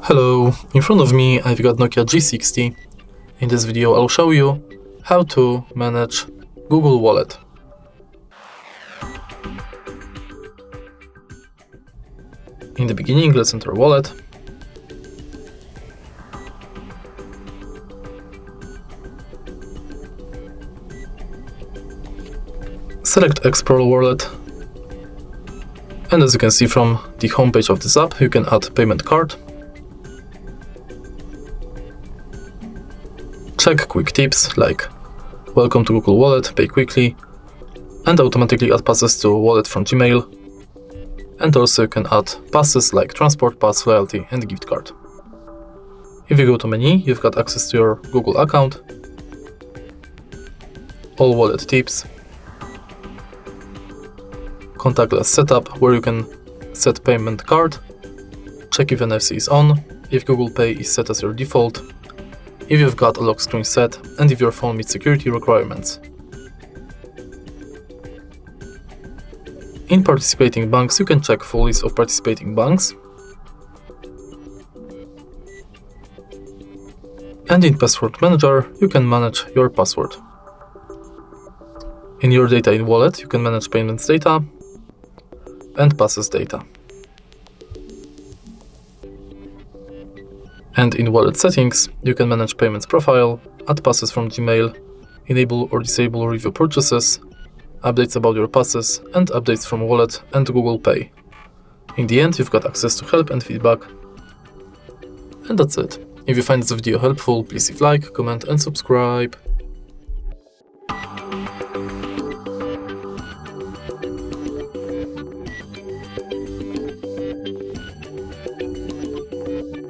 Hello, in front of me I've got Nokia G60. In this video I'll show you how to manage Google Wallet. In the beginning, let's enter Wallet. Select Explore Wallet. And as you can see from the homepage of this app, you can add payment card. Check quick tips like welcome to Google Wallet, pay quickly, and automatically add passes to wallet from Gmail. And also you can add passes like transport pass, loyalty, and gift card. If you go to menu, you've got access to your Google account, all wallet tips, contactless setup where you can set payment card, check if NFC is on, if Google Pay is set as your default, if you've got a lock screen set, and if your phone meets security requirements. In participating banks, you can check full list of participating banks. And in Password Manager, you can manage your password. In your data in Wallet, you can manage payments data and passes data. And in Wallet settings, you can manage payments profile, add passes from Gmail, enable or disable review purchases, updates about your passes, and updates from Wallet and Google Pay. In the end, you've got access to help and feedback. And that's it. If you find this video helpful, please leave a like, comment, and subscribe.